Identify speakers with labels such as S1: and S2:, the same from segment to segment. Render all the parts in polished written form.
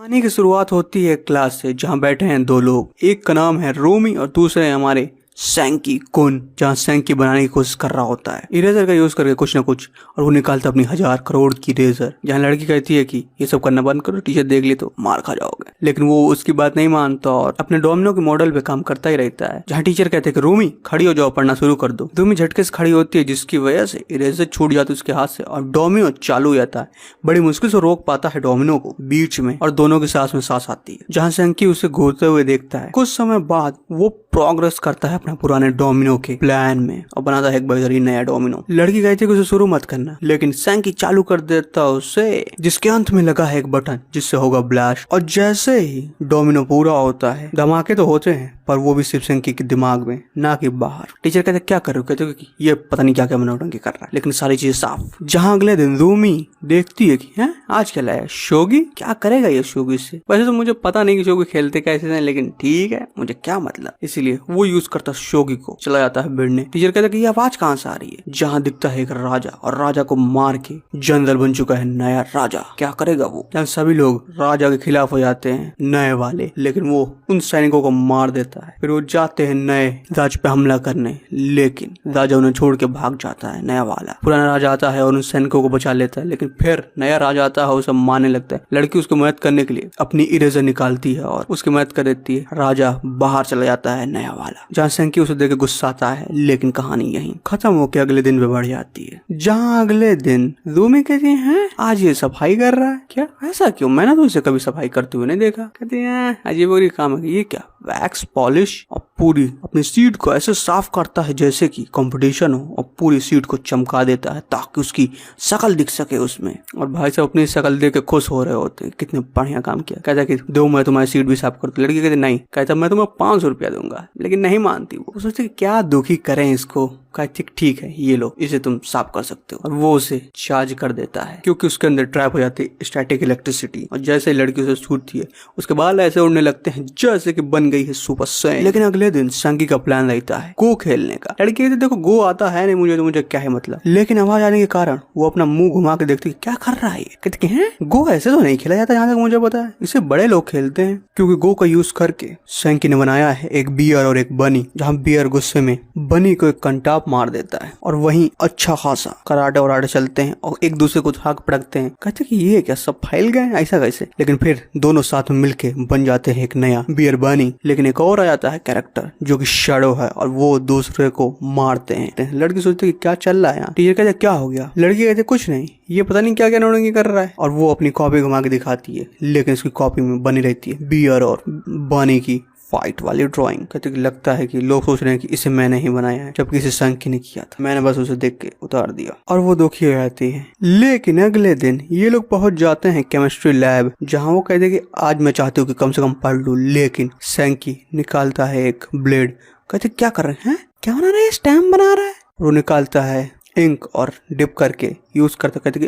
S1: कहानी की शुरुआत होती है क्लास से, जहाँ बैठे हैं दो लोग। एक का नाम है रोमी और दूसरे है हमारे सैंकी कुन, जहाँ सैंकी बनाने की कोशिश कर रहा होता है इरेजर का यूज करके कुछ न कुछ, और वो निकालता अपनी 1000 करोड़ की इरेजर। जहाँ लड़की कहती है कि ये सब करना बंद करो, टीचर देख ले तो मार खा जाओगे, लेकिन वो उसकी बात नहीं मानता और अपने डोमिनो के मॉडल पे काम करता ही रहता है। जहाँ टीचर कहते हैं कि रोमी खड़ी हो जाओ, पढ़ना शुरू कर दो। रोमी झटके से खड़ी होती है, जिसकी वजह से इरेजर छूट जाती है उसके हाथ से और डोमिनो चालू हो जाता है। बड़ी मुश्किल से रोक पाता है डोमिनो को बीच में, और दोनों की सांस में सांस आती है। जहाँ सैंकी उसे घूरते हुए देखता है। कुछ समय बाद वो प्रोग्रेस करता है अपने पुराने डोमिनो के प्लान में और बनाता है एक बेहतरीन नया डोमिनो। लड़की कहती है कि उसे शुरू मत करना, लेकिन सैंकी चालू कर देता है उसे, जिसके अंत में लगा है एक बटन जिससे होगा ब्लास्ट। और जैसे ही डोमिनो पूरा होता है, धमाके तो होते हैं पर वो भी सिर्फ सैंकी के दिमाग में, ना कि बाहर। टीचर कहते क्या कर रहे हो? कहते कि ये पता नहीं क्या क्या मनोरंजन कर रहा है, लेकिन सारी चीजें साफ। जहाँ अगले दिन रूमी देखती है कि है आज क्या लाया शोगी, क्या करेगा ये शोगी से। वैसे तो मुझे पता नहीं कि शोगी खेलते कैसे हैं, लेकिन ठीक है, मुझे क्या मतलब। इसीलिए वो यूज करता शोगी को, चला जाता है भिड़ने। टीचर कहता है कि ये आवाज कहाँ से आ रही है। जहाँ दिखता है एक राजा, और राजा को मार के जनरल बन चुका है नया राजा। क्या करेगा वो? जहाँ सभी लोग राजा के खिलाफ हो जाते हैं नए वाले, लेकिन वो उन सैनिकों को मार देता है। फिर वो जाते हैं नए राज पे हमला करने, लेकिन राजा उन्हें छोड़ के भाग जाता है। नया वाला पुराना राजा आता है और उन सैनिकों को बचा लेता है, लेकिन फिर नया राजा आता है, उसे मारने लगता है। लड़की उसकी मदद करने के लिए अपनी इरेजर निकालती है और उसकी मदद कर देती है। राजा बाहर चला जाता है नया वाला। जहाँ सैंकी उसे देख के गुस्सा आता है, लेकिन कहानी यहीं खत्म होकर अगले दिन पे बढ़ जाती है। जहाँ अगले दिन रूमी कहती है आज ये सफाई कर रहा है क्या? ऐसा क्यों? मैंने तो उसे कभी सफाई करते हुए नहीं देखा। कहती है अजीब वगैरह काम है। ये क्या? वैक्स पॉलिश और पूरी अपनी सीट को ऐसे साफ करता है जैसे कि कंपटीशन हो, और पूरी सीट को चमका देता है ताकि उसकी शक्ल दिख सके उसमें। और भाई साहब अपनी शक्ल देख के खुश हो रहे होते, कितने बढ़िया काम किया। कहता है कि दो मैं तुम्हारी सीट भी साफ कर दूं। लड़की कहती नहीं। कहता मैं तुम्हें 500 रुपया दूंगा, लेकिन नहीं मानती। वो सोचते क्या दुखी करें इसको। कहती ठीक है ये लो, इसे तुम साफ कर सकते हो। और वो उसे चार्ज कर देता है, क्योंकि उसके अंदर ट्रैप हो जाती है स्टैटिक इलेक्ट्रिसिटी। और जैसे ही लड़की उसे छूटती है, उसके बाल ऐसे उड़ने लगते हैं जैसे कि बन गई है सुपर सैयन। लेकिन अगले दिन सैंकी का प्लान रहता है गो खेलने का। लड़की कहती देखो गो आता है नहीं मुझे, तो मुझे क्या है मतलब। लेकिन आवाज आने के कारण वो अपना मुंह घुमा के देखती है क्या कर रहा है। कहती है गो ऐसे तो नहीं खेला जाता, जहाँ तक मुझे पता है इसे बड़े लोग खेलते हैं। क्योंकि गो का यूज करके सैंकी ने बनाया है एक बियर और एक बनी, जहाँ बियर गुस्से में बनी को एक कंटाप मार देता है। और वहीं अच्छा खासा कराटे वराटे चलते हैं और एक दूसरे को थाक पड़कते हैं। कहते कि ये क्या सब फैल गए ऐसा कैसे। लेकिन फिर दोनों साथ में मिलके बन जाते हैं एक नया बियर बनी। लेकिन एक और आ जाता है कैरेक्टर जो कि शैडो है, और वो दूसरे को मारते हैं। लड़की सोचती है कि क्या चल रहा है यहाँ। टीचर कहते क्या हो गया। लड़की कहते कुछ नहीं, ये पता नहीं क्या क्या नौटंकी कर रहा है। और वो अपनी कॉपी घुमा के दिखाती है, लेकिन उसकी कॉपी में बनी रहती है बियर और बनी की फाइट वाली ड्राइंग। कहते कि लगता है कि लोग सोच रहे हैं कि इसे मैंने ही बनाया है, जबकि इसे सैंकी ने किया था। मैंने बस उसे देख के उतार दिया। और वो दुखी हो जाती है। लेकिन अगले दिन ये लोग पहुंच जाते हैं केमिस्ट्री लैब, जहां वो कहते कि आज मैं चाहती हूँ कि कम से कम पढ़ लूं। लेकिन सैंकी निकालता है एक ब्लेड। कहते क्या कर रहे हैं? क्या बना रहे हैं? स्टैम्प बना रहा है। वो निकालता है इंक और डिप करके यूज करता। कहते कि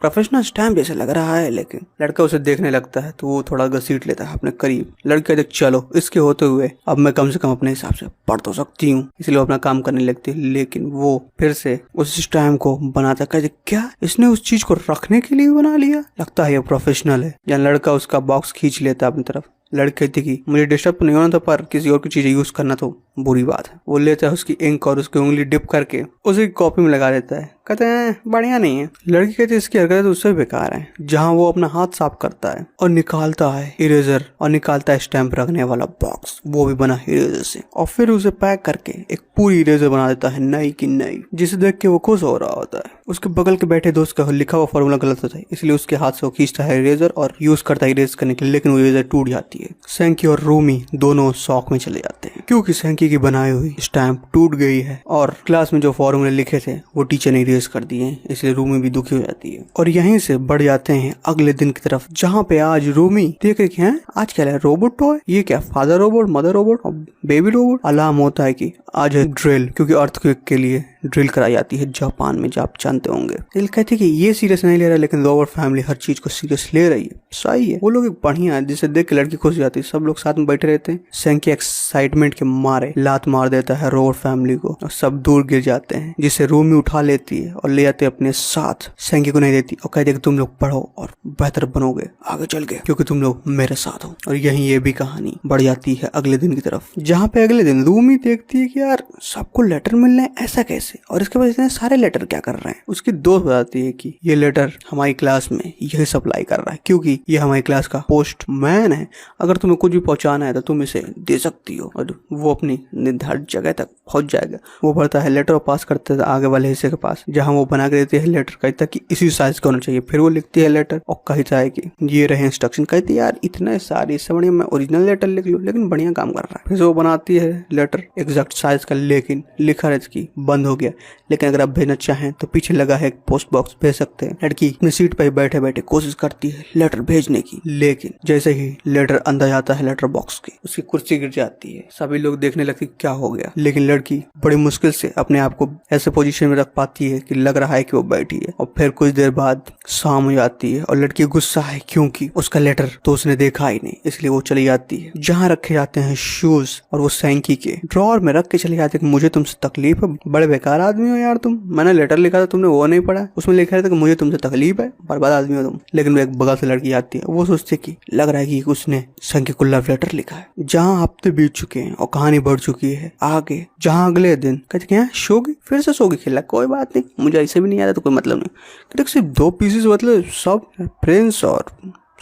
S1: प्रोफेशनल स्टैम्प जैसे लग रहा है। लेकिन लड़का उसे देखने लगता है तो वो थोड़ा घसीट लेता है अपने करीब। लड़की कहते चलो इसके होते हुए अब मैं कम से कम अपने हिसाब से पढ़ तो सकती हूँ, इसलिए वो अपना काम करने लगती है। लेकिन वो फिर से उस स्टैम्प को बनाता। कहते क्या इसने उस चीज को रखने के लिए बना लिया? लगता है ये प्रोफेशनल है। जहाँ लड़का उसका बॉक्स खींच लेता अपनी तरफ। लड़की कहती कि मुझे डिस्टर्ब नहीं होना था, पर किसी और की चीजें यूज करना तो बुरी बात है। वो लेता है उसकी इंक और उसकी उंगली डिप करके उसी कॉपी में लगा देता है। कहते हैं बढ़िया नहीं है। लड़की कहती है इसकी हरकत तो उससे बेकार है। जहाँ वो अपना हाथ साफ करता है और निकालता है इरेजर और निकालता है स्टैम्प रखने वाला बॉक्स, वो भी बना इरेजर से। और फिर उसे पैक करके एक पूरी इरेजर बना देता है नई की नई, जिसे देख के वो खुश हो रहा होता है। उसके बगल के बैठे दोस्त का लिखा हुआ फॉर्मूला गलत होता है, इसलिए उसके हाथ से वो खींचता है इरेजर और यूज करता है इरेज करने के लिए। लेकिन वो इरेजर टूट जाती है। सैंकी और रूमी दोनों शॉक में चले जाते हैं, क्योंकि सैंकी की बनाई हुई स्टैम्प टूट गई है और क्लास में जो फॉर्मूले लिखे थे वो टीचर ने इरेज कर दिए, इसलिए रूमी भी दुखी हो जाती है। और यहीं से बढ़ जाते हैं अगले दिन की तरफ, जहाँ पे आज रूमी देख रही है आज क्या है रोबोट टॉय। ये क्या फादर रोबोट, मदर रोबोट और बेबी रोबोट। अलार्म होता है कि आज है ड्रिल, क्योंकि अर्थक्वेक के लिए ड्रिल कराई जाती है जापान में, जो आप जानते होंगे। दिल कहती है कि ये सीरियस नहीं ले रहा, लेकिन रॉबर्ट फैमिली हर चीज को सीरियस ले रही है। सही है, वो लोग एक बढ़िया है जिसे देख के लड़की खुश हो जाती है। सब लोग साथ में बैठे रहते हैं। सैंकी एक्साइटमेंट के मारे लात मार देता है रॉबर्ट फैमिली को और सब दूर गिर जाते हैं, जिसे रूमी उठा लेती है और ले जाते अपने साथ। सैंकी को नहीं देती और कहती है कि तुम लोग पढ़ो और बेहतर बनोगे आगे चल के, क्योंकि तुम लोग मेरे साथ हो। और यही ये भी कहानी बढ़ जाती है अगले दिन की तरफ, जहाँ पे अगले दिन रूमी देखती है कि यार सबको लेटर मिल रहे हैं, ऐसा कैसे, और इसके बाद इतने सारे लेटर क्या कर रहे हैं। उसकी दोस्त बताती है कि ये लेटर हमारी क्लास में यही सप्लाई कर रहा है, क्योंकि ये हमारी क्लास का पोस्टमैन है। अगर तुम्हें कुछ भी पहुंचाना है तो तुम इसे दे सकती हो और वो अपनी निर्धारित जगह तक पहुंच जाएगा। वो बढ़ता है लेटर और पास करते आगे वाले हिस्से के पास, जहाँ वो बना के देती है लेटर। कहता है कि इसी साइज का होना चाहिए। फिर वो लिखती है लेटर और कहता है कि ये रहे इंस्ट्रक्शन। कहती है यार इतने सारे, इससे बढ़िया मैं ओरिजिनल लेटर लिख लूं, लेकिन बढ़िया काम कर रहा है। फिर वो बनाती है लेटर एग्जैक्ट साइज का, लेकिन लिखा है कि बंद हो गया। लेकिन अगर आप भेजना चाहें तो पीछे लगा है एक पोस्ट बॉक्स, भेज सकते हैं। लड़की अपनी सीट पर बैठे बैठे कोशिश करती है लेटर भेजने की, लेकिन जैसे ही लेटर अंदर जाता है लेटर बॉक्स की, उसकी कुर्सी गिर जाती है। सभी लोग देखने लगते क्या हो गया, लेकिन लड़की बड़ी मुश्किल से अपने आप को ऐसे पोजीशन में रख पाती है कि लग रहा है कि वो बैठी है। और फिर कुछ देर बाद शाम हो जाती है और लड़की गुस्सा है क्योंकि उसका लेटर तो उसने देखा ही नहीं, इसलिए वो चली जाती है जहाँ रखे जाते हैं शूज, और वो सैंकी के ड्रॉर में रख के चले जाते हैं कि मुझे तुमसे तकलीफ है, बड़े बेकार आदमी हो यार तुम। मैंने लेटर लिखा था, तुमने वो नहीं पढ़ा, उसमें लिखा था कि मुझे तुमसे तकलीफ है, बर्बाद आदमी हो तुम। लेकिन वो एक बगल से लड़की आती है, वो सोचती है कि लग रहा है कि उसने सैंकी को लव लेटर लिखा है। जहाँ हफ्ते बीत चुके हैं और कहानी बढ़ चुकी है आगे, जहाँ अगले दिन कहते हैं शोगी फिर से शोगी खेला, कोई बात नहीं, मुझे ऐसे भी नहीं आता तो कोई मतलब नहीं। कहते सिर्फ 2 पीसेस, मतलब सब प्रिंस और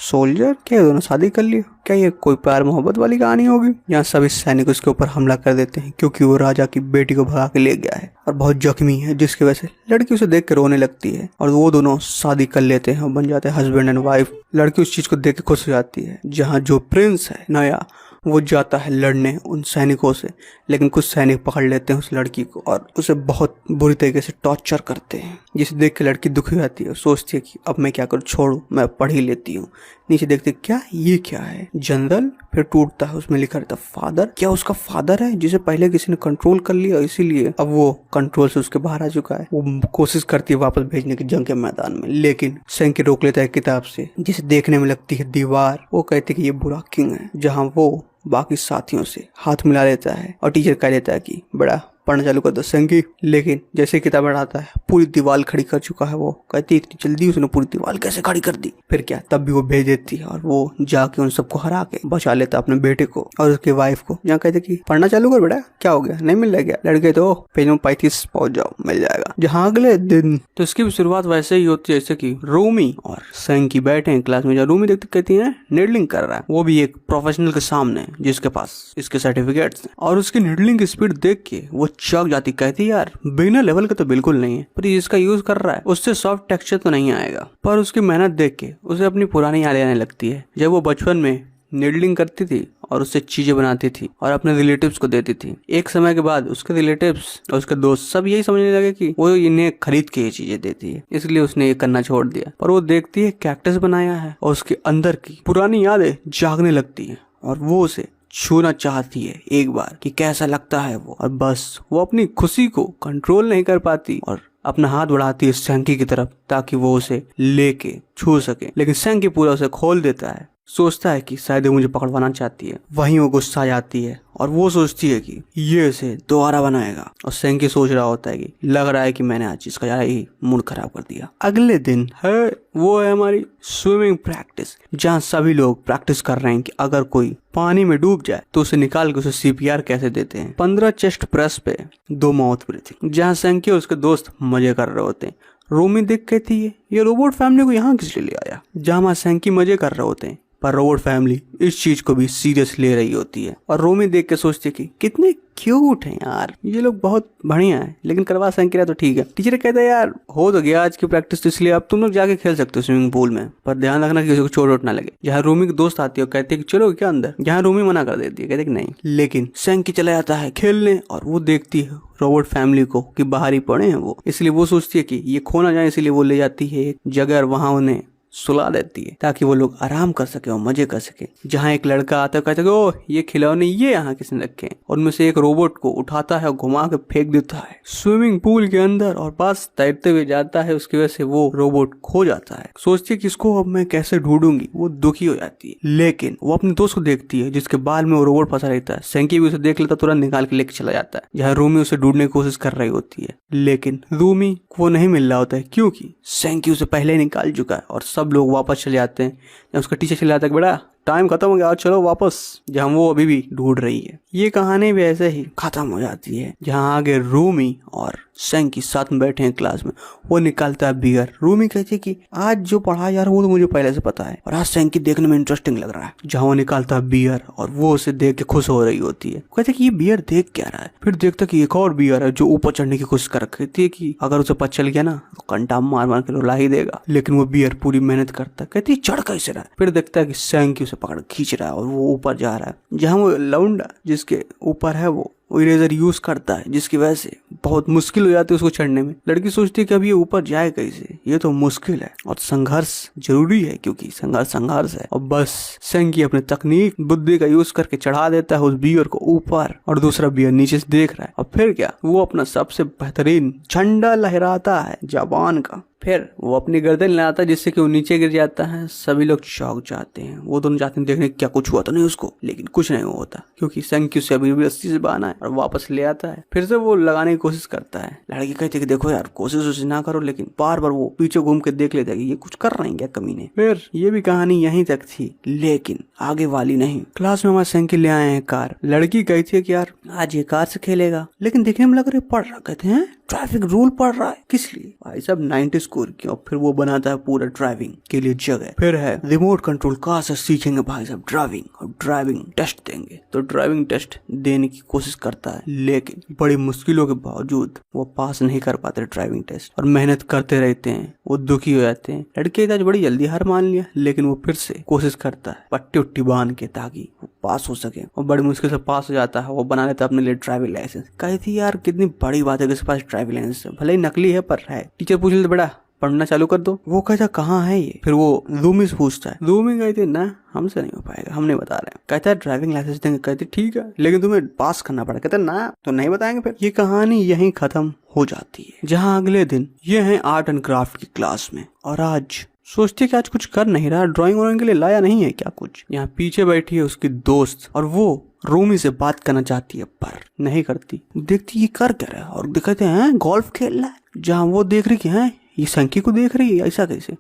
S1: सोल्जर, क्या दोनों शादी कर लिया, क्या ये कोई प्यार मोहब्बत वाली कहानी होगी। यहाँ सभी सैनिक उसके ऊपर हमला कर देते हैं क्योंकि वो राजा की बेटी को भगा के ले गया है और बहुत जख्मी है, जिसकी वजह से लड़की उसे देख के रोने लगती है और वो दोनों शादी कर लेते हैं और बन जाते हैं हस्बैंड एंड वाइफ। लड़की उस चीज को देख के खुश हो जाती है। जहाँ जो प्रिंस है नया, वो जाता है लड़ने उन सैनिकों से, लेकिन कुछ सैनिक पकड़ लेते हैं उस लड़की को और उसे बहुत बुरी तरीके से टॉर्चर करते हैं, जिसे देख के लड़की दुखी जाती है। सोचती है कि अब मैं क्या करूँ, छोड़ू, मैं पढ़ ही लेती हूँ। नीचे देखते क्या ये क्या है, जनरल। फिर टूटता है, उसमें लिखा रहता फादर। क्या उसका फादर है जिसे पहले किसी ने कंट्रोल कर लिया, इसीलिए अब वो कंट्रोल से उसके बाहर आ चुका है। वो कोशिश करती है वापस भेजने की जंग के मैदान में, लेकिन सैंकी रोक लेता है किताब से, जिसे देखने में लगती है दीवार। वो कहते कि ये बुरा किंग है, जहाँ वो बाकी साथियों से हाथ मिला लेता है और टीचर कह देता है कि बड़ा पढ़ना चालू कर दो सैंकी। लेकिन जैसे किताब पढ़ाता है पूरी दीवार खड़ी कर चुका है। वो कहती है इतनी जल्दी उसने पूरी दीवार कैसे खड़ी कर दी। फिर क्या, तब भी वो भेज देती है और वो जाके उन सबको हरा के बचा लेता अपने बेटे को और उसकी वाइफ को। जहाँ कहते कि पढ़ना चालू कर बेटा, क्या हो गया, नहीं मिल रहा क्या। लड़के तो पेज नंबर 35 पहुंच जाओ, मिल जाएगा। जहाँ अगले दिन तो इसकी भी शुरुआत वैसे ही होती है जैसे कि रूमी और सैंकी बैठे हैं क्लास में। जहाँ रूमी देखती कहती है नीडलिंग कर रहा है, वो भी एक प्रोफेशनल के सामने जिसके पास इसके सर्टिफिकेट्स हैं, और उसकी नीडलिंग की स्पीड देख के वो चौंक जाती। कहती यार बिगिनर लेवल का तो बिल्कुल नहीं है, पर जिसका यूज कर रहा है उससे सॉफ्ट टेक्सचर तो नहीं आएगा। पर उसकी मेहनत देख के उसे अपनी पुरानी यादें आने लगती है, जब वो बचपन में नीडलिंग करती थी और उससे चीजें बनाती थी और अपने रिलेटिव्स को देती थी। एक समय के बाद उसके रिलेटिव्स और उसके दोस्त सब यही समझने लगे कि वो इन्हें खरीद के ये चीजें देती है, इसलिए उसने ये करना छोड़ दिया। पर वो देखती है कैक्टस बनाया है और उसके अंदर की पुरानी यादें जागने लगती है और वो उसे छूना चाहती है एक बार कि कैसा लगता है वो, और बस वो अपनी खुशी को कंट्रोल नहीं कर पाती और अपना हाथ बढ़ाती है सैंकी की तरफ ताकि वो उसे लेके छू सके। लेकिन सैंकी पूरा उसे खोल देता है। सोचता है कि शायद वो मुझे पकड़वाना चाहती है। वहीं वो गुस्सा आ जाती है और वो सोचती है कि ये इसे दोबारा बनाएगा, और सैंकी सोच रहा होता है कि लग रहा है कि मैंने आज इसका यार ही मूड खराब कर दिया। अगले दिन है वो है हमारी स्विमिंग प्रैक्टिस, जहाँ सभी लोग प्रैक्टिस कर रहे हैं कि अगर कोई पानी में डूब जाए तो उसे निकाल के उसे सीपीआर कैसे देते हैं। 15 चेस्ट प्रेस पे 2 माउथ ब्रीथिंग, जहाँ सैंकी और उसके दोस्त मजे कर रहे होते हैं। रूमी देख कहती है ये रोबोट फैमिली को यहाँ किस लिए ले आया, जहाँ सैंकी मजे कर रहे होते हैं। पर रोबोट फैमिली इस चीज को भी सीरियस ले रही होती है और रोमी देख के सोचती है कि कितने क्यूट हैं यार ये लोग, बहुत बढ़िया है। लेकिन करवा सैंकी रहा तो ठीक है। टीचर कहता है यार हो तो गया आज की प्रैक्टिस, तो इसलिए अब तुम लोग जाके खेल सकते हो स्विमिंग पूल में, पर ध्यान रखना कि किसी को चोट वोट ना लगे। जहाँ रूमी की दोस्त आती है कहती है कि चलो क्या अंदर, जहाँ रूमी मना कर देती है, कहते कि नहीं। लेकिन सैंकी चला जाता है खेलने और वो देखती है रोबोट फैमिली को कि बाहर ही पड़े हैं वो, इसलिए वो सोचती है कि ये खो ना जाए, इसलिए वो ले जाती है एक जगह और वहां उन्हें सुला देती है ताकि वो लोग आराम कर सके और मजे कर सके। जहाँ एक लड़का आता है, कहता है ओ ये खिलौने ये यहाँ किसने रखे हैं, और उनमें से एक रोबोट को उठाता है और घुमा के फेंक देता है स्विमिंग पूल के अंदर, और बस तैरते हुए जाता है। उसकी वजह से वो रोबोट खो जाता है। सोचती है कि इसको अब मैं कैसे ढूंढूंगी, वो दुखी हो जाती है। लेकिन वो अपने दोस्त को देखती है जिसके बाल में वो रोबोट फंसा रहता है। सैंकी भी उसे देख लेता, तुरंत निकाल के लेके चला जाता है जहाँ रूमी उसे ढूंढने की कोशिश कर रही होती है। लेकिन रूमी को नहीं मिल रहा होता है क्योंकि सैंकी उसे पहले ही निकाल चुका है, और सब लोग वापस चले जाते हैं। जब उसका टीचर चले जाता है कि बेटा टाइम खत्म हो गया, आज चलो वापस, जहाँ वो अभी भी ढूंढ रही है। ये कहानी भी ऐसे ही खत्म हो जाती है, जहाँ आगे रूमी और सैंकी साथ में बैठे हैं क्लास में। वो निकालता है बियर। रूमी कहती है कि आज जो पढ़ा यार वो तो मुझे पहले से पता है, और आज सैंकी देखने में इंटरेस्टिंग लग रहा है। जहाँ वो निकालता है बियर और वो उसे देख के खुश हो रही होती है। कहते कि ये बियर देख क्या रहा है, फिर देखता कि एक और बियर है जो ऊपर चढ़ने की कोशिश कर रखी है कि अगर उसे पता चल गया ना तो कंटा मार मार के रुला ही देगा। लेकिन वो बियर पूरी मेहनत करता है। कहती चढ़ कैसे रहा है, फिर देखता है कि सैंकी उसे पकड़ खींच रहा है और वो ऊपर जा रहा है। जहाँ वो लौंडा जिसके ऊपर है वो इरेजर यूज करता है, जिसकी वजह से बहुत मुश्किल हो जाती है उसको चढ़ने में। लड़की सोचती है कि अब ये ऊपर जाए कैसे, ये तो मुश्किल है और संघर्ष जरूरी है क्योंकि संघर्ष है। और बस सैंकी अपने तकनीक बुद्धि का यूज करके चढ़ा देता है उस बियर को ऊपर, और दूसरा बियर नीचे से देख रहा है। और फिर क्या, वो अपना सबसे बेहतरीन झंडा लहराता है जापान का। फिर वो अपनी गर्दन लाता है जिससे कि वो नीचे गिर जाता है। सभी लोग चौंक जाते हैं। वो दोनों जाते हैं देखने क्या कुछ हुआ तो नहीं उसको, लेकिन कुछ नहीं होता क्योंकि सैंकी उसे अभी भी रस्सी से बांधा है, और वापस ले आता है। फिर से वो लगाने की कोशिश करता है। लड़की कहती है कि देखो यार कोशिश ना करो, लेकिन बार बार वो पीछे घूम के देख लेता है कि ये कुछ कर रहे हैं क्या कमीने। फिर ये भी कहानी यहीं तक थी, लेकिन आगे वाली नहीं। क्लास में हमारे सैंकी ले आए हैं कार। लड़की कहती है कि यार आज ये कार से खेलेगा, लेकिन देखने में लग रहा है पढ़ रहा। कहते हैं ट्रैफिक रूल पढ़ रहा है, किस लिए भाई साहब 90 स्कोर की। और फिर वो बनाता है पूरा ड्राइविंग के लिए जगह। फिर है रिमोट कंट्रोल कार से सीखेंगे भाई साहब ड्राइविंग, और ड्राइविंग टेस्ट देंगे। तो ड्राइविंग टेस्ट देने की कोशिश करता है, लेकिन बड़ी मुश्किलों के बावजूद वो पास नहीं कर पाते ड्राइविंग टेस्ट, और मेहनत करते रहते हैं। वो दुखी हो जाते हैं। लड़के आज बड़ी जल्दी हार मान लिया, लेकिन वो फिर से कोशिश करता है पट्टी उट्टी बांध के ताकि वो पास हो सके, और बड़ी मुश्किल से पास हो जाता है। वो बना लेता है अपने लिए ड्राइविंग लाइसेंस। कही थी यार कितनी बड़ी बात है कि उसके पास ड्राइविंग लाइसेंस है, भले ही नकली है पर है। टीचर पूछ लेते बड़ा पढ़ना चालू कर दो। वो कहता कहाँ है ये। फिर वो रूमी से पूछता है। रूमी कहती ना हमसे नहीं हो पाएगा, हम नहीं बता रहे हैं। कहता है ड्राइविंग लाइसेंस देंगे। कहती ठीक है, लेकिन तुम्हें पास करना पड़ेगा। कहता ना तो नहीं बताएंगे। फिर ये कहानी यहीं खत्म हो जाती है। जहाँ अगले दिन ये है आर्ट एंड क्राफ्ट की क्लास में, और आज सोचती है कि आज कुछ कर नहीं रहा, ड्राइंग व्राइंग के लिए लाया नहीं है क्या कुछ। यहाँ पीछे बैठी है उसकी दोस्त, और वो रूमी से बात करना चाहती है पर नहीं करती। देखती ये कर क्या रहा है, और दिखाते हैं गोल्फ खेल रहा है। जहाँ वो देख रही है ये सैंकी को देख रही है, ऐसा कैसे।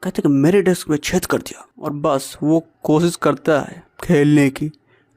S1: कहते कि मेरे डेस्क में छेद कर दिया, और बस वो कोशिश करता है खेलने की,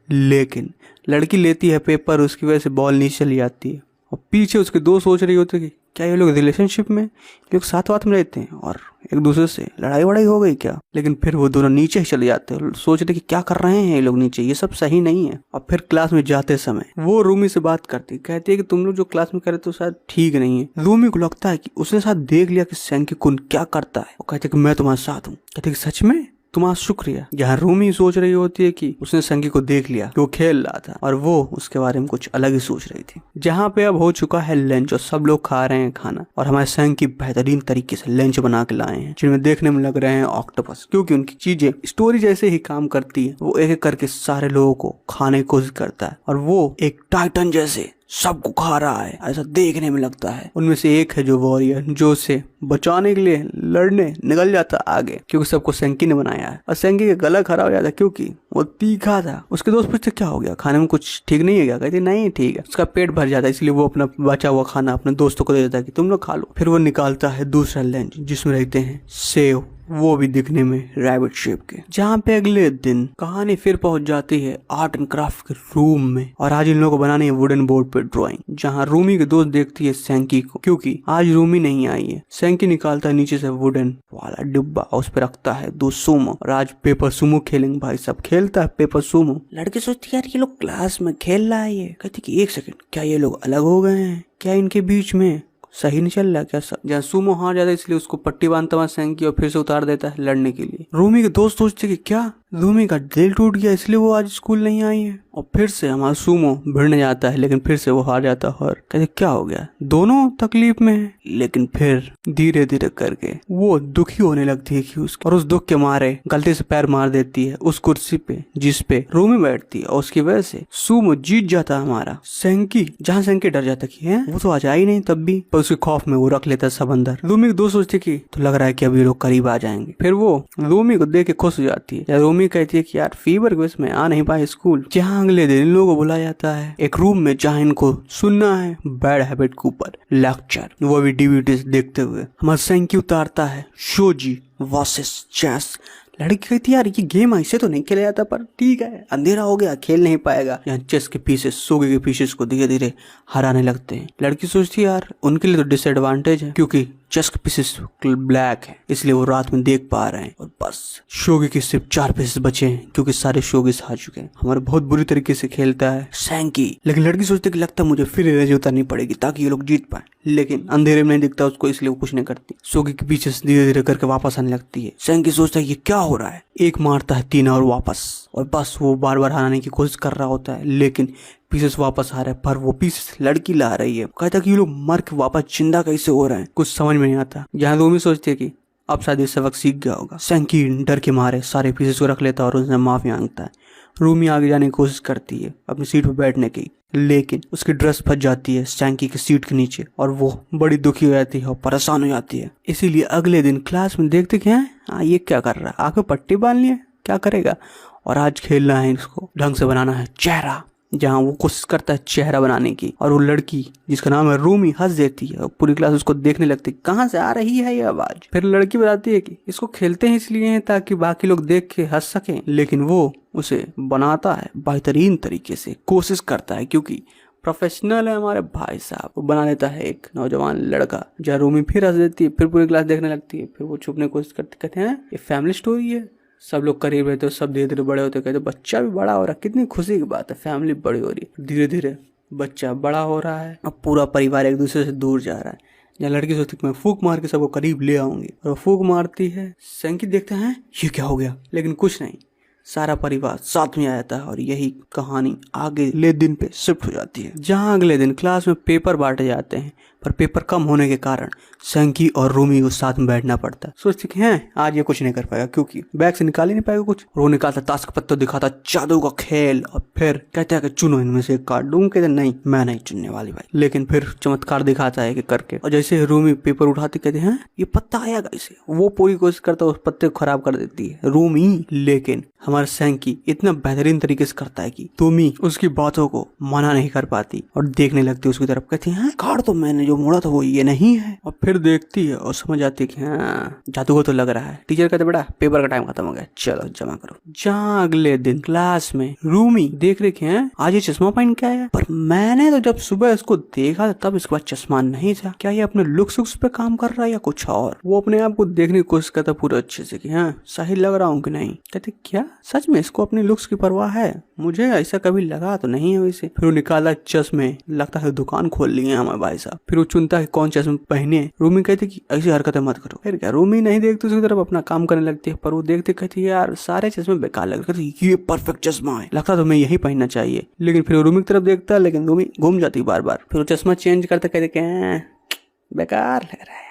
S1: लेकिन लड़की लेती है पेपर, उसकी वजह से बॉल नीचे चली जाती है। और पीछे उसके दोस्त सोच रही होते कि क्या ये लोग रिलेशनशिप में, लोग साथ में रहते हैं और एक दूसरे से लड़ाई वड़ाई हो गई क्या। लेकिन फिर वो दोनों नीचे ही चले जाते हैं, सोच रहे कि क्या कर रहे हैं ये लोग नीचे, ये सब सही नहीं है। और फिर क्लास में जाते समय वो रूमी से बात करती, कहती है कि तुम लोग जो क्लास में करे तो शायद ठीक नहीं है। रूमी को लगता है कि उसने साथ देख लिया कि सैंकी कुन क्या करता है, और कहते कि मैं तुम्हारे साथ हूँ। कहते कि सच में, तुम्हारा शुक्रिया। यहाँ रूमी सोच रही होती है कि उसने सैंकी को देख लिया कि वो खेल रहा था, और वो उसके बारे में कुछ अलग ही सोच रही थी। जहाँ पे अब हो चुका है लंच, और सब लोग खा रहे हैं खाना, और हमारे सैंकी बेहतरीन तरीके से लंच बना के लाए हैं, जिनमें देखने में लग रहे हैं ऑक्टोपस, क्योंकि उनकी चीजें स्टोरी जैसे ही काम करती है। वो एक एक करके सारे लोगों को खाने की कोशिश करता है, और वो एक टाइटन जैसे सबको खा रहा है, ऐसा देखने में लगता है। उनमें से एक है जो वॉरियर, जो उसे बचाने के लिए लड़ने निकल जाता आगे, क्योंकि सबको सैंकी ने बनाया है। और सैंकी का गला खराब हो जाता है क्योंकि वो तीखा था। उसके दोस्त पूछते क्या हो गया, खाने में कुछ ठीक नहीं है क्या। कहते नहीं ठीक है। उसका पेट भर जाता है, इसलिए वो अपना बचा हुआ खाना अपने दोस्तों को दे देता है कि तुम लोग खा लो। फिर वो निकालता है दूसरा लंच, जिसमें रहते हैं सेव, वो भी दिखने में रैबिट शेप के। जहाँ पे अगले दिन कहानी फिर पहुंच जाती है आर्ट एंड क्राफ्ट के रूम में, और आज इन लोगों को बनानी है वुडन बोर्ड पे ड्राइंग। जहाँ रूमी के दोस्त देखती है सैंकी को, क्योंकि आज रूमी नहीं आई है। सैंकी निकालता है नीचे से वुडन वाला डिब्बा, उस पर रखता है 2 सुमो, और आज पेपर सुमो खेलेंगे भाई सब। खेलता है पेपर सुमो। लड़के सोचती है यार ये लोग क्लास में खेल रहा है। ये कहती कि एक सेकंड, क्या ये लोग अलग हो गए हैं, क्या इनके बीच में सही नहीं चल रहा क्या सब। जहाँ सुमो हार जाता है इसलिए उसको पट्टी बांधता हुआ सैंकी, और फिर से उतार देता है लड़ने के लिए। रूमी के दोस्त सोचते कि क्या रूमी का दिल टूट गया इसलिए वो आज स्कूल नहीं आई है। और फिर से हमारा सूमो भिड़ने जाता है, लेकिन फिर से वो हार जाता है। और कहते क्या हो गया, दोनों तकलीफ में है। लेकिन फिर धीरे धीरे करके वो दुखी होने लगती है कि और उस दुख के मारे गलती से पैर मार देती है उस कुर्सी पे जिस पे रूमी बैठती है, और उसकी वजह से सूमो जीत जाता है हमारा सेंकी। जहाँ सेंकी डर जाता है वो तो आ जाए ही नहीं, तब भी पर उसके खौफ में वो रख लेता है सब अंदर। रूमी की दोस्त सोचती कि तो लग रहा है कि अभी लोग करीब आ जाएंगे। फिर वो रूमी को देख के खुश हो जाती है। रूमी कहती है कि यार फीवर की वजह से मैं आ नहीं पाई स्कूल। जहाँ अगले दिन इन लोगों को बुलाया जाता है एक रूम में, जहाँ इनको सुनना है बैड हैबिट के ऊपर लेक्चर, वो भी डीवीडी देखते हुए। हमारा सेंकी उतारता है शोजी वर्सेस चेस। लड़की कहती यार ये गेम ऐसे तो नहीं खेला जाता, पर ठीक है अंधेरा हो गया खेल नहीं पाएगा। यहाँ चेस के पीसेस शोगी के पीसेस को धीरे धीरे हराने लगते हैं। लड़की सोचती है यार उनके लिए तो डिसएडवांटेज है क्योंकि चेस के पीसेस ब्लैक है, इसलिए वो रात में देख पा रहे हैं। और बस शोगी के सिर्फ 4 पीसेस बचे हैं क्योंकि सारे शोगीस हार चुके हैं। हमारे बहुत बुरी तरीके से खेलता है सेंकी, लेकिन लड़की सोचती है कि लगता मुझे फिर एनर्जी उतारनी पड़ेगी ताकि ये लोग जीत पाए, लेकिन अंधेरे में नहीं दिखता उसको, इसलिए वो कुछ नहीं करती। शोगी के पीछे धीरे धीरे करके वापस आने लगती है। सेंकी सोचता है ये क्या हो रहा है, एक मारता है 3 और वापस, और बस वो बार बार हराने की कोशिश कर रहा होता है, लेकिन पीसेस वापस आ रहे हैं। पर वो पीसेस लड़की ला रही है। कहता कि ये लोग मर के वापस जिंदा कैसे हो रहे हैं, कुछ समझ में नहीं आता। जहाँ रूमी सोचती है कि अब शायद ये सबक सीख गया होगा। सेंकी डर के मारे सारे पीसेस को रख लेता है और उसने माफी मांगता है। रूमी आगे जाने की कोशिश करती है अपनी सीट पर बैठने की, लेकिन उसकी ड्रेस फंस जाती है सेंकी की सीट के नीचे और वो बड़ी दुखी हो जाती है और परेशान हो जाती है। इसीलिए अगले दिन क्लास में देखते क्या है, ये क्या कर रहा है, आंख में पट्टी बांध है, क्या करेगा। और आज खेलना है, इसको ढंग से बनाना है चेहरा। जहाँ वो कोशिश करता है चेहरा बनाने की, और वो लड़की जिसका नाम है रूमी हंस देती है और पूरी क्लास उसको देखने लगती है, कहाँ से आ रही है ये आवाज। फिर लड़की बताती है कि इसको खेलते हैं इसलिए हैं ताकि बाकी लोग देख के हंस सकें, लेकिन वो उसे बनाता है बेहतरीन तरीके से, कोशिश करता है क्योंकि प्रोफेशनल है हमारे भाई साहब। वो बना लेता है एक नौजवान लड़का। जहाँ रूमी फिर हंस देती है, फिर पूरी क्लास देखने लगती है। फिर वो छुपने की कोशिश करते, कहते हैं ये फैमिली स्टोरी है, सब लोग करीब रहते हो, सब धीरे धीरे बड़े होते, कहते बच्चा भी बड़ा हो रहा है, कितनी खुशी की बात है, फैमिली बड़ी हो रही है। धीरे धीरे बच्चा बड़ा हो रहा है, अब पूरा परिवार एक दूसरे से दूर जा रहा है। यहाँ लड़की सोचती है मैं फूक मार के सबको करीब ले आऊंगी, और फूक मारती है। सेंकी देखते हैं ये क्या हो गया, लेकिन कुछ नहीं, सारा परिवार साथ में आ जाता है और यही कहानी अगले दिन पे शिफ्ट हो जाती है। जहाँ अगले दिन क्लास में पेपर बांटे जाते हैं, पर पेपर कम होने के कारण सेंकी और रूमी को साथ में बैठना पड़ता है। सोचती कि हैं आज ये कुछ नहीं कर पाएगा क्योंकि बैग से निकाल ही नहीं पाएगा कुछ। वो निकालता ताश का पत्ता, दिखाता जादू का खेल, और फिर कहता है कि चुनो इनमें से एक कार्ड। लूंगा कहते नहीं मैं नहीं चुनने वाली भाई, लेकिन फिर चमत्कार दिखाता है कि करके, और जैसे रूमी पेपर उठाती कहते हैं ये पत्ता आया कैसे, वो पूरी कोशिश करता है उस पत्ते को खराब कर देती है रूमी। लेकिन हमारा सेंकी इतना बेहतरीन तरीके से करता है कि रूमी उसकी बातों को मना नहीं कर पाती और देखने लगती है उसकी तरफ, कहती है कार्ड तो मैंने जो मोड़ा था वो ये नहीं है। और फिर देखती है और समझ आती है कि हाँ जादूगर तो लग रहा है। टीचर कहते बेटा पेपर का टाइम खत्म हो गया, चलो जमा करो। जहाँ अगले दिन क्लास में रूमी देख रही है आज ये चश्मा पहन के आया, पर मैंने तो जब सुबह इसको देखा था तब इसके पास चश्मा नहीं था। क्या ये अपने लुक्स पे काम कर रहा है या कुछ और। वो अपने आप को देखने की कोशिश करता पूरा अच्छे से कि हाँ सही लग रहा हूँ कि नहीं। कहते क्या सच में इसको अपने लुक्स की परवाह है, मुझे ऐसा कभी लगा तो नहीं है वैसे। फिर वो निकाला चश्मे, लगता है दुकान खोल ली है हमारे भाई साहब। फिर वो चुनता है कौन चश्मे पहने। रूमी कहती कि ऐसी हरकतें मत करो। फिर क्या रूमी नहीं देखती उसकी तरफ, अपना काम करने लगती है, पर वो देखते कहती है यार सारे चश्मे बेकार लग रहे, ये परफेक्ट चश्मा है, लगता तो मैं यही पहनना चाहिए। लेकिन फिर रूमी की तरफ देखता है, लेकिन रूमी घूम जाती बार बार। फिर वो चश्मा चेंज करते कहते बेकार लग रहा है,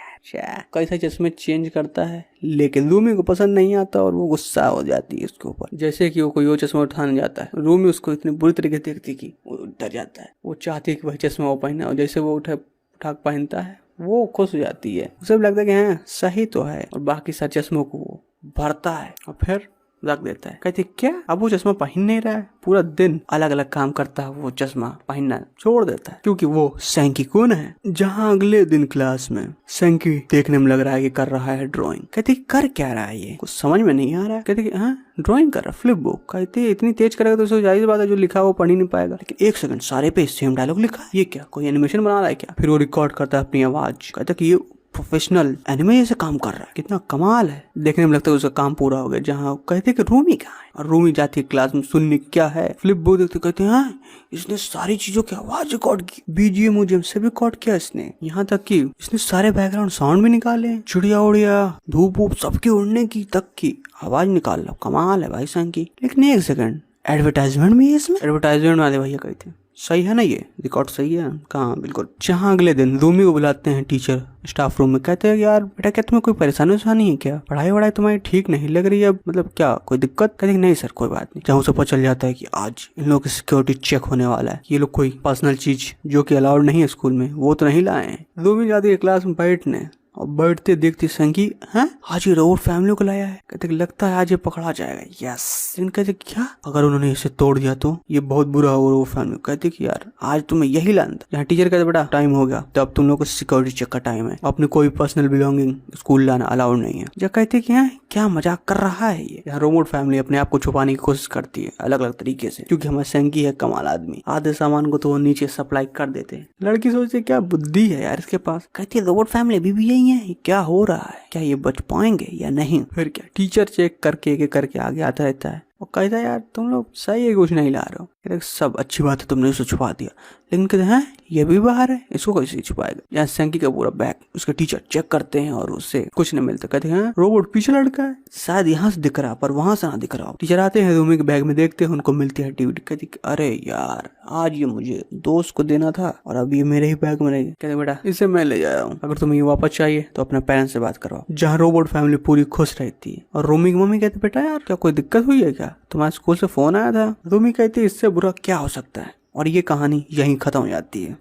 S1: कैसा चश्मे चेंज करता है, लेकिन रूमी को पसंद नहीं आता और वो गुस्सा हो जाती है उसके ऊपर। जैसे कि वो कोई और चश्मा उठाने जाता है, रूमी उसको इतनी बुरी तरीके से देखती कि वो डर जाता है। वो चाहती है कि वही चश्मा वो पहने, और जैसे वो उठा पहनता है वो खुश हो जाती है। उसे भी लगता है कि हाँ सही तो है, और बाकी सारे चश्मों को वो भरता है और फिर रख देता है। कहती क्या अब वो चश्मा पहन नहीं रहा है, पूरा दिन अलग अलग काम करता है, वो चश्मा पहनना छोड़ देता है क्योंकि वो सेंकी कौन है। जहाँ अगले दिन क्लास में सेंकी देखने में लग रहा है कि कर रहा है ड्राइंग। कहती कर क्या रहा है ये, कुछ समझ में नहीं आ रहा है। कहती हाँ ड्राइंग कर रहा, फ्लिप बुक। कहती इतनी तेज करेगा तो जाहिर बात है जो लिखा वो पढ़ ही नहीं पाएगा। लेकिन 1 सेकंड सारे पे सेम डायलॉग लिखा है, ये क्या कोई एनिमेशन बना रहा है क्या। फिर वो रिकॉर्ड करता है अपनी आवाज, कहता कि ये प्रोफेशनल एनिमे से काम कर रहा है, कितना कमाल है। देखने में लगता है उसका काम पूरा हो गया। जहाँ कहते कि रूमी कहाँ है, और रूमी जाती है क्लास में सुनने क्या है। फ्लिप बुक देखते कहते हैं इसने सारी चीजों की आवाज रिकॉर्ड की, बीजीएम मुझे से भी रिकॉर्ड किया इसने, यहाँ तक कि इसने सारे बैकग्राउंड साउंड भी निकाले, चिड़िया उड़िया धूप वूप सबके उड़ने की तक की आवाज निकाल लो, कमाल है भाई सेंकी। लेकिन 1 सेकंड एडवर्टाइजमेंट भी है इसमें? एडवर्टाइजमेंट वाले भैया कहते सही है ना, ये रिकॉर्ड सही है कहाँ? बिल्कुल। जहाँ अगले दिन रूमी को बुलाते हैं टीचर स्टाफ रूम में, कहते हैं यार बेटा क्या तुम्हें कोई परेशानी वैसानी है क्या? पढ़ाई वढ़ाई तुम्हारी ठीक नहीं लग रही है, मतलब क्या कोई दिक्कत? कहते नहीं सर कोई बात नहीं। जहाँ उसे पता चल जाता है कि आज इन लोगों की सिक्योरिटी चेक होने वाला है, ये लोग कोई पर्सनल चीज जो कि अलाउड नहीं है स्कूल में वो तो नहीं लाए हैं। रूमी जाती है क्लास में बैठने और बैठते देखती संगी हैं आज ये रोबोट फैमिली को लाया है। कहते लगता है आज ये पकड़ा जाएगा। यस। कहते क्या अगर उन्होंने इसे तोड़ दिया तो ये बहुत बुरा होगा रोबोट फैमिली। कहते कि यार आज तुम्हें यही लाना था। यहाँ टीचर कहते बेटा टाइम हो गया, तो अब तुम लोग को सिक्योरिटी चेक का टाइम है, अपने कोई पर्सनल बिलोंगिंग स्कूल लाना अलाउड नहीं है। जब कहते कि क्या मजाक कर रहा है ये। यहाँ रोबोट फैमिली अपने आप को छुपाने की कोशिश करती है अलग अलग तरीके से, क्योंकि हमारे संगी है कमाल आदमी, आधे सामान को तो वो नीचे सप्लाई कर देते हैं। लड़की सोचती क्या बुद्धि है यार इसके पास। कहती है रोबोट फैमिली अभी भी यही है, क्या हो रहा है, क्या ये बच पाएंगे या नहीं? फिर क्या टीचर चेक करके आगे आता रहता है और कहता है यार तुम लोग सही है कुछ नहीं ला रहे हो। सब अच्छी बात है तुमने उसे छुपा दिया, लेकिन कहते हैं ये भी बाहर है, इसको कैसे छुपाएगा? यहाँ संकी का पूरा बैग उसके टीचर चेक करते हैं और उससे कुछ नहीं मिलता। कहते हैं रोबोट पीछे लड़का है, शायद यहाँ से दिख रहा पर वहां से ना दिख रहा। टीचर आते हैं रूमी के बैग में, देखते हैं उनको मिलती है DVD। कहती अरे यार आज ये मुझे दोस्त को देना था और अब ये मेरे ही बैग में नहीं। कहते बेटा इसे मैं ले जा रहा हूँ, अगर तुम्हें ये वापस चाहिए तो अपने पेरेंट्स से बात करवाओ। जहाँ रोबोट फैमिली पूरी खुश रहती है और रूमी की मम्मी कहते बेटा यार क्या कोई दिक्कत हुई है क्या, तुम्हारे स्कूल से फोन आया था? रूमी कहती इससे बुरा क्या हो सकता है। और ये कहानी यहीं खत्म हो जाती है।